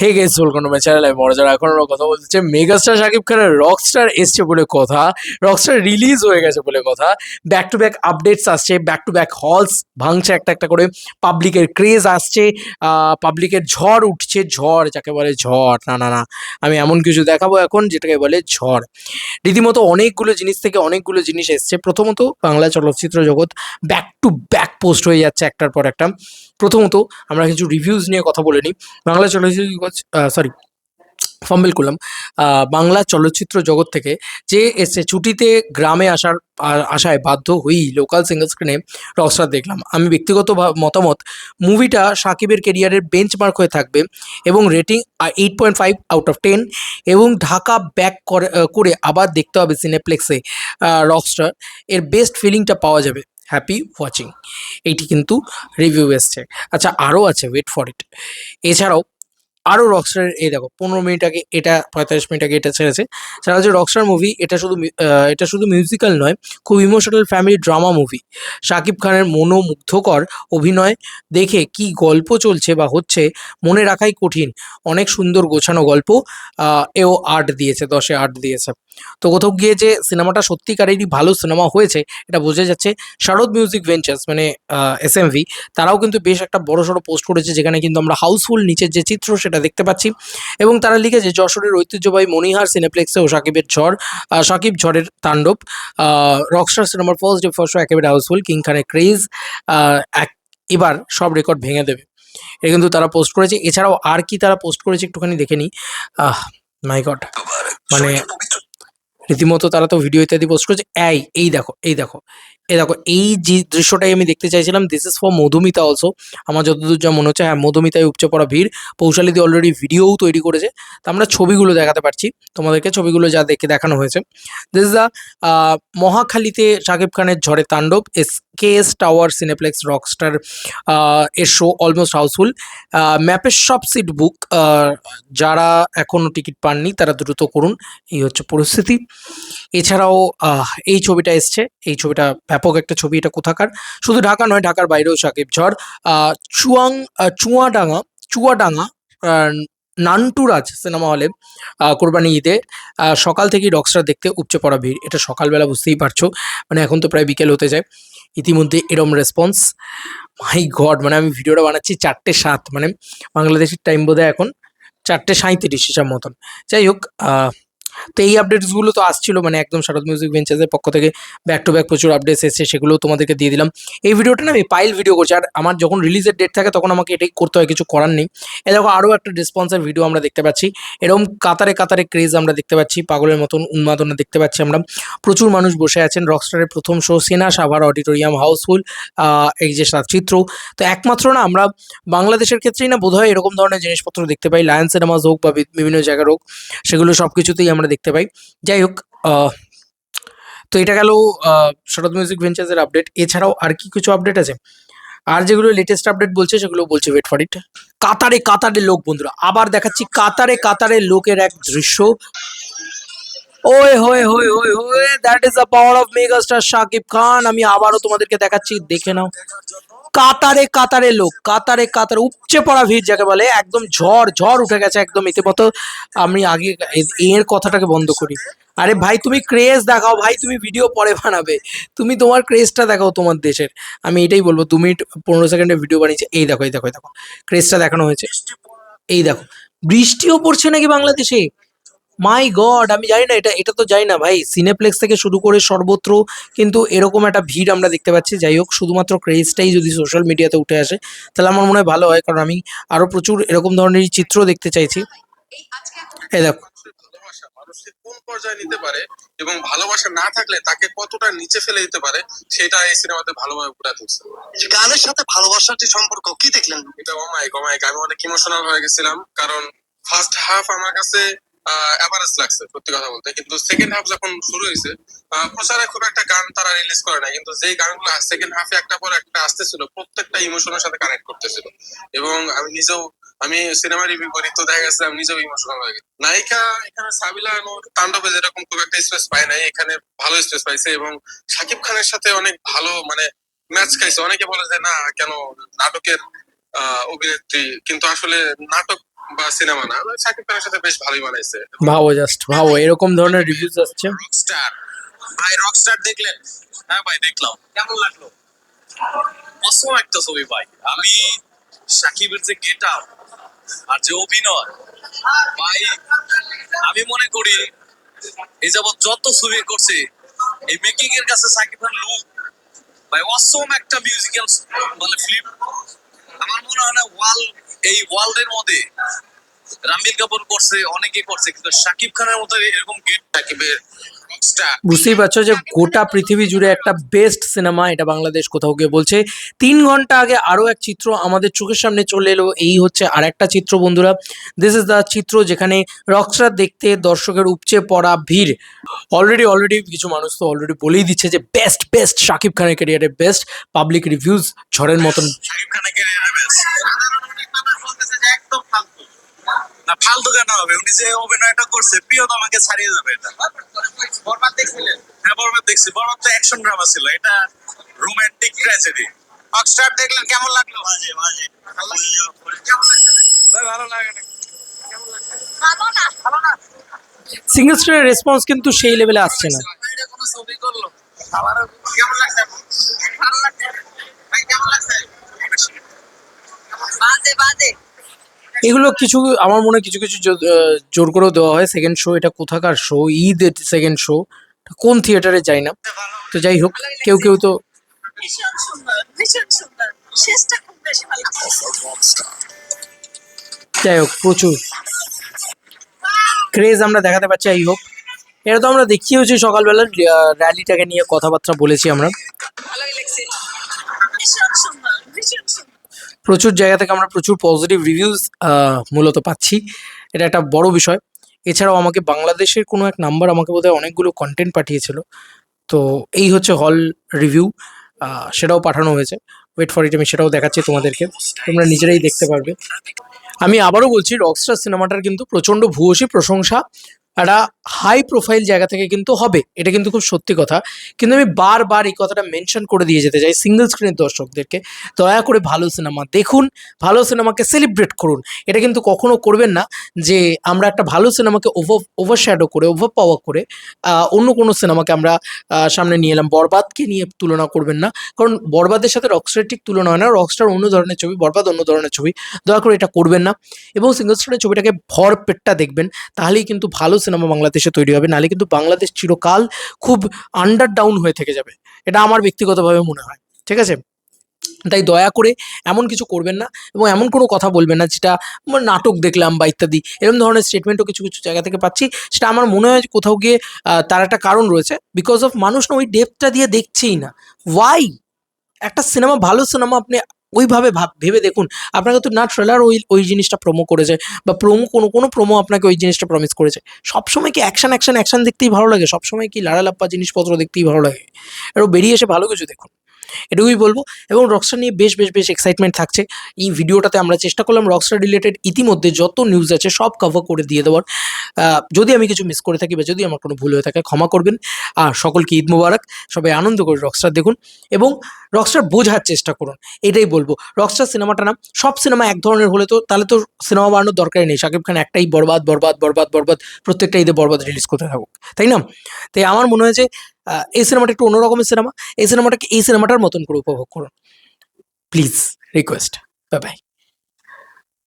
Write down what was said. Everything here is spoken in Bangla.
Hey guys welcome to my channel. আমি মনোজ, এখন আমরা কথা বলছি মেগাস্টার শাকিব খানের রকস্টার এসছে বলে কথা, রকস্টার রিলিজ হয়ে গেছে বলে কথা। ব্যাক টু ব্যাক আপডেটস আসছে, ব্যাক টু ব্যাক হলস ভাঙছে একটা একটা করে, পাবলিকের ক্রেজ আসছে, পাবলিকের ঝড় উঠছে, ঝড় যাকে বলে ঝড়, না না না, আমি এমন কিছু দেখাবো এখন যেটাকে বলে ঝড়। রীতিমতো অনেকগুলো জিনিস থেকে অনেকগুলো জিনিস এসছে। প্রথমত বাংলা চলচ্চিত্র জগৎ ব্যাক টু ব্যাক পোস্ট হয়ে যাচ্ছে একটার পর একটা। প্রথমত আমরা কিছু রিভিউজ নিয়ে কথা বলে নিই। বাংলা চলচ্চিত্র সরি ফম্বেল করলাম। বাংলা চলচ্চিত্র জগৎ থেকে যে এসে ছুটিতে গ্রামে আসায় বাধ্য হয়েই লোকাল সিঙ্গল স্ক্রিনে রকস্টার দেখলাম। আমি ব্যক্তিগত মতামত, মুভিটা সাকিবের কেরিয়ারের বেঞ্চমার্ক হয়ে থাকবে এবং রেটিং 8.5/10। এবং ঢাকা ব্যাক করে আবার দেখতে হবে সিনেপ্লেক্সে রকস্টার, এর বেস্ট ফিলিংটা পাওয়া যাবে। হ্যাপি ওয়াচিং, এইটি কিন্তু রিভিউ এসছে। আচ্ছা, আরও আছে, ওয়েট ফর ইট। এছাড়াও আরও রকস্টার, এই দেখো 15 মিনিট আগে এটা, 45 মিনিট আগে এটা ছেড়েছে। সেটা হচ্ছে রকস্টার মুভি। এটা শুধু মিউজিক্যাল নয়, খুব emotional family drama movie. Shakib খানের মনোমুগ্ধকর অভিনয় দেখে কি গল্প চলছে বা হচ্ছে মনে রাখাই কঠিন। অনেক সুন্দর গোছানো গল্প। এও 8 দিয়েছে, 10-এ 8 দিয়েছে। তো কোথাও গিয়ে যে সিনেমাটা সত্যিকারেরই ভালো সিনেমা হয়েছে এটা বোঝা যাচ্ছে। শারদ মিউজিক ভেঞ্চার্স মানে SMV, তারাও কিন্তু বেশ একটা বড়সড় পোস্ট করেছে, যেখানে কিন্তু আমরা হাউসফুল নিচের যে চিত্র সেটা দেখতে পাচ্ছি। এবং তারা লিখেছে যশোরের ঐতিহ্যবাহী মণিহার সিনেপ্লেক্সেও সাকিবের ঝড়, সাকিব ঝড়ের তাণ্ডব। রকস্টার সিনেমার ফার্স্ট ডে ফার্স্ট শো একেবারে হাউসফুল। কিং খানের ক্রেজ এবার সব রেকর্ড ভেঙে দেবে, এটা কিন্তু তারা পোস্ট করেছে। এছাড়াও আর কি তারা পোস্ট করেছে একটুখানি দেখে নিই। মাই গড, মানে রীতিমতো তারা তো ভিডিও ইত্যাদি পোস্ট করেছে। এই দেখো, এই দেখো, এই দেখো, এই যে দৃশ্যটাই আমি দেখতে চাইছিলাম। This is for Madhumita also. আমার যতদূর যা মনে হচ্ছে, হ্যাঁ, মধুমিতায় উপচে পড়া ভিড়। পৌশালিদি অলরেডি ভিডিওও তৈরি করেছে, তো আমরা ছবিগুলো দেখাতে পারছি তোমাদেরকে, ছবিগুলো যা দেখে দেখানো হয়েছে। দিস ইজ দ্য মহাখালীতে শাকিব খানের ঝড়ে তাণ্ডব, SKS টাওয়ার সিনেপ্লেক্স রকস্টার এর শো অলমোস্ট হাউসফুল। ম্যাপের সব সিট বুক, যারা এখনও টিকিট পাননি তারা দ্রুত করুন, এই হচ্ছে পরিস্থিতি। এছাড়াও এই ছবিটা এসছে, এই ছবিটা ব্যাপক একটা ছবি। এটা কোথাকার? শুধু ঢাকা নয়, ঢাকার বাইরেও সাকিব ঝড়। চুয়াডাঙ্গা নান্টুরাজ সিনেমা হলে কোরবানি ঈদে সকাল থেকেই রকস্টার দেখতে উপচে পড়া ভিড়। এটা সকালবেলা, বুঝতেই পারছো, মানে এখন তো প্রায় বিকেল হতে যায়। ইতিমধ্যে এরম রেসপন্স, মাই গড, মানে আমি ভিডিওটা বানাচ্ছি 4:07, মানে বাংলাদেশের টাইম বোধহয় এখন 4:37 হিসাব মতন। যাই হোক, তো এই আপডেটসগুলো তো আসছিল, মানে একদম শারদ মিউজিক ভেঞ্চার্সের পক্ষ থেকে ব্যাক টু ব্যাক প্রচুর আপডেটস এসেছে, সেগুলোও তোমাদেরকে দিয়ে দিলাম। এই ভিডিওটা না আমি পাইল ভিডিও করছি, আর আমার যখন রিলিজের ডেট থাকে তখন আমাকে এটাই করতে হয়, কিছু করার নেই। এ দেখো, আরও একটা রেসপন্সের ভিডিও আমরা দেখতে পাচ্ছি। এরকম কাতারে কাতারে ক্রেজ আমরা দেখতে পাচ্ছি, পাগলের মতন উন্মাদনা দেখতে পাচ্ছি আমরা। প্রচুর মানুষ বসে আছেন। রকস্টারের প্রথম শো সেনা সাভার অডিটোরিয়াম হাউসফুল, এই যে চিত্র। তো একমাত্র না আমরা বাংলাদেশের ক্ষেত্রেই না বোধহয় এরকম ধরনের জিনিসপত্র দেখতে পাই, লায়ন সিনেমাস হোক বা বিভিন্ন জায়গার হোক, সেগুলো সব কিছুতেই আমরা দেখতে পাই। যাই হোক, তো এটা গেল শরৎ মিউজিক ভেঞ্চার্সের আপডেট। এছাড়াও আর কি কিছু আপডেট আছে, আর যেগুলো লেটেস্ট আপডেট বলছে সেগুলো বলছে, ওয়েট ফর ইট। কাতারে কাতারে লোক, বন্ধুরা আবার দেখাচ্ছি কাতারে কাতারে লোকের এক দৃশ্য। ওয়ে হোয়ে হোয়ে হোয়ে হোয়ে, that is the power of megastar Shakib Khan. আমি আবারও তোমাদেরকে দেখাচ্ছি, দেখে নাও। কাতারে কাতারে লোক, কাতারে কাতারে উপচে পড়া ভিড় যাকে বলে, একদম ঝড় ঝড় উঠে গেছে একদম ইতিমতো। আমি আগে এর কথাটাকে বন্ধ করি। আরে ভাই, তুমি ক্রেজ দেখাও ভাই, তুমি ভিডিও পরে বানাবে, তুমি তোমার ক্রেজটা দেখাও তোমার দেশের। আমি এটাই বলবো, 2 মিনিট 15 সেকেন্ডের ভিডিও বানিয়েছে। এই দেখো, এই দেখো, এই দেখো, ক্রেজটা দেখানো হয়েছে। এই দেখো, বৃষ্টিও পড়ছে নাকি বাংলাদেশে? মাই গড, আমি জানি না, এটা এটা তো জানি না ভাই। সিনেপ্লেক্স থেকে শুরু করে সর্বত্র কিন্তু এরকম একটা ভিড় আমরা দেখতে পাচ্ছি। যাই হোক, শুধুমাত্র ক্রেজটাই যদি সোশ্যাল মিডিয়াতে উঠে আসে তাহলে আমার মনে হয় ভালো হয়, কারণ আমি আরো প্রচুর এরকম ধরনের চিত্র দেখতে চাইছি। এই দেখো, ভালোবাসা মানুষকে কোন পর্যায়ে নিতে পারে এবং ভালোবাসা না থাকলে তাকে কতটা নিচে ফেলে দিতে পারে, সেটা এই সিনেমাতে ভালোভাবে ফুটে তুলছে। গানের সাথে ভালোবাসার যে সম্পর্ক, কি দেখলেন? এটা অমায়িক অমায়িক, আমি অনেক ইমোশনাল হয়ে গেছিলাম, কারণ ফার্স্ট হাফ আমার কাছে এভারেজ লাগছে সত্যি কথা বলতে, কিন্তু সেকেন্ড হাফ যখন শুরু হয়েছে, প্রচারে খুব একটা গান তারা রিলিজ করে না, কিন্তু যেই গানগুলো সেকেন্ড হাফে একটা পর একটা আসতেছিল প্রত্যেকটা ইমোশনের সাথে কানেক্ট করতেছিল। এবং আমি সিনেমা রিভিউ করি, তো দেখা গেছে আমি নিজেও ইমোশনাল হয়ে গেছি। নায়িকা এখানে সাবিলা নূর তাণ্ডবে যেরকম খুব একটা স্পেস পায় নাই, এখানে ভালো স্পেস পাইছে এবং শাকিব খানের সাথে অনেক ভালো মানে ম্যাচ খাইছে। অনেকে বলে যে না কেন নাটকের অভিনেত্রী, কিন্তু আসলে নাটক বা সিনেমা না, শাকিব খানের সাথে বেশ ভালোই মানাইছে। ভাবো, জাস্ট ভাবো, এরকম ধরনের রিভিউজ আসছে। রকস্টার, ভাই রকস্টার দেখলেন? হ্যাঁ ভাই দেখলাম, কেমন লাগলো? অসম একটা ছবি ভাই। আমি শাকিবের যে গেট আপ আর যে অভিনয় ভাই, আমি মনে করি এই যাবৎ যত ছবি করছে এই মেকিং এর কাছে শাকিব খান লুক ভাই অসম একটা মিউজিক্যাল মানে ফিল্ম। আমার মনে হয় না এই ওয়ার্ল্ডের মধ্যে রামবীর কাপুর করছে, অনেকে করছে, কিন্তু শাকিব খানের মতো এরকম গেট শাকিবের রকস্টার। বুঝতেই পারছো যে গোটা পৃথিবী জুড়ে একটা বেস্ট সিনেমা, এটা বাংলাদেশ কোথাও গিয়ে বলছে। 3 ঘন্টা আগে আরো এক চিত্র আমাদের চোখের সামনে চলে এলো, এই হচ্ছে আর একটা চিত্র বন্ধুরা। দিস ইজ দ্য চিত্র যেখানে রকস্টার দেখতে দর্শকের উপচে পড়া ভিড়। অলরেডি কিছু মানুষ তো অলরেডি বলেই দিচ্ছে যে বেস্ট বেস্ট শাকিব খানের ক্যারিয়ারে বেস্ট। পাবলিক রিভিউজ ঝড়ের মতন। শাকিব খানের ক্যারিয়ারে বেস্ট। অনেক মানুষ বলতেছে যে একদম ফালতু। না ফালতু কেন হবে, উনি যে অভিনয়টা করছে প্রিয়তমাকে ছাড়িয়ে যাবে এটা। বরবাদ দেখছিলেন? হ্যাঁ বরবাদ দেখছি। বরবাদ তো অ্যাকশন ড্রামা ছিল, এটা রোমান্টিক ট্র্যাজেডি। রকস্টার দেখলেন, কেমন লাগলো? বাজে বাজে। কেমন লাগছে? ভাই ভালো লাগে না। কেমন লাগছে? ভালো না, ভালো না। সিঙ্গেল স্ক্রিনের রেসপন্স কিন্তু সেই লেভেলে আসছে না। এটা কোনো ছবি করলো? আমার কেমন লাগছে? ভালো লাগছে। ভাই কেমন লাগছে? বাজে বাজে। এগুলো কিছু আমার মনে হয় কিছু কিছু জোর করেও দেওয়া হয়। সেকেন্ড শো, এটা কোথাকার শো, ঈদের সেকেন্ড শো, কোন থিয়েটারে যাই না। তো যাই হোক, কেউ কেউ তো ভীষণ সুন্দর, ভীষণ সুন্দর। শেষটা খুব বেশি ভালো লাগছে। যাই হোক, প্রচুর ক্রেজ আমরা দেখাতে পারছি। যাই হোক, এটা তো আমরা দেখিয়েছি সকালবেলা, র্যালিটাকে নিয়ে কথাবার্তা বলেছি আমরা। ভালোই লাগছে। ভীষণ সুন্দর, ভীষণ সুন্দর। প্রচুর জায়গা থেকে আমরা প্রচুর পজিটিভ রিভিউজ মূলত পাচ্ছি, এটা একটা বড় বিষয়। এছাড়াও আমাকে বাংলাদেশের কোনো এক নাম্বার আমাকে বোধহয় অনেকগুলো কন্টেন্ট পাঠিয়েছিল। তো এই হচ্ছে হল রিভিউ, সেটাও পাঠানো হয়েছে। ওয়েট ফর ইট, আমি সেটাও দেখাচ্ছি তোমাদেরকে, তোমরা নিজেরাই দেখতে পারবে। আমি আবারও বলছি, রকস্টার সিনেমাটার কিন্তু প্রচণ্ড ভূয়সী প্রশংসা একটা হাই প্রোফাইল জায়গা থেকে কিন্তু হবে, এটা কিন্তু খুব সত্যি কথা। কিন্তু আমি বারবার এই কথাটা মেনশন করে দিয়ে যেতে চাই সিঙ্গেল স্ক্রিনের দর্শকদেরকে, দয়া করে ভালো সিনেমা দেখুন, ভালো সিনেমাকে সেলিব্রেট করুন। এটা কিন্তু কখনো করবেন না যে আমরা একটা ভালো সিনেমাকে ওভারশ্যাডো করে, ওভার পাওয়ার করে অন্য কোনো সিনেমাকে আমরা সামনে নিয়ে এলাম। বরবাদকে নিয়ে তুলনা করবেন না, কারণ বরবাদের সাথে রকস্টার ঠিক তুলনা হয় না। রকস্টার অন্য ধরনের ছবি, বরবাদ অন্য ধরনের ছবি, দয়া করে এটা করবেন না। এবং সিঙ্গেল স্ক্রিনের ছবিটাকে ভর পেটটা দেখবেন, তাহলেই কিন্তু ভালো সিনেমা বাংলাদেশে তৈরি হবে। নাহলে কিন্তু বাংলাদেশ চিরকাল খুব আন্ডার ডাউন হয়ে থেকে যাবে, এটা আমার ব্যক্তিগতভাবে মনে হয়। ঠিক আছে, তাই দয়া করে এমন কিছু করবেন না এবং এমন কোনো কথা বলবেন না যেটা নাটক দেখলাম বা ইত্যাদি এরকম ধরনের স্টেটমেন্টও কিছু কিছু জায়গা থেকে পাচ্ছি। সেটা আমার মনে হয় কোথাও গিয়ে তার একটা কারণ রয়েছে, বিকজ অফ মানুষ না ওই ডেপথটা দিয়ে দেখছেই না। ওয়াই? একটা সিনেমা, ভালো সিনেমা আপনি ওইভাবে ভেবে দেখুন। আপনাকে তো না ট্রেলার ওই জিনিসটা প্রোমো করেছে, বা কোনো প্রোমো আপনাকে ওই জিনিসটা প্রমিস করেছে। সবসময় কি অ্যাকশন অ্যাকশন অ্যাকশন দেখতেই ভালো লাগে? সবসময় কি লাড়ালাপ্পা জিনিসপত্র দেখতেই ভালো লাগে? এরও বেরিয়ে এসে ভালো কিছু দেখুন, এটুকুই বলবো। এবং রকস্টার নিয়ে বেশ এক্সাইটমেন্ট থাকছে। এই ভিডিওটাতে আমরা চেষ্টা করলাম রকস্টার রিলেটেড ইতিমধ্যে যত নিউজ আছে সব কভার করে দিয়ে দেওয়ার। যদি আমি কিছু মিস করে থাকি বা যদি আমার কোনো ভুল হয়ে থাকে ক্ষমা করবেন। আর সকলকে ঈদ মোবারক, সবাই আনন্দ করে রকস্টার দেখুন এবং রকস্টার বোঝার চেষ্টা করুন, এটাই বলবো। রকস্টার সিনেমাটা না, সব সিনেমা এক ধরনের হলে তো তাহলে তো সিনেমা বানানোর দরকারই নেই। শাকিব খান একটাই বরবাদ বরবাদ বরবাদ বরবাদ, প্রত্যেকটা ঈদে বরবাদ রিলিজ করতে থাকুক, তাই না? তাই আমার মনে হয় যে এই সিনেমাটা একটু অন্যরকমের সিনেমা, এই সিনেমাটাকে এই সিনেমাটার মতন করে উপভোগ করুন, প্লিজ রিকোয়েস্ট। Bye bye.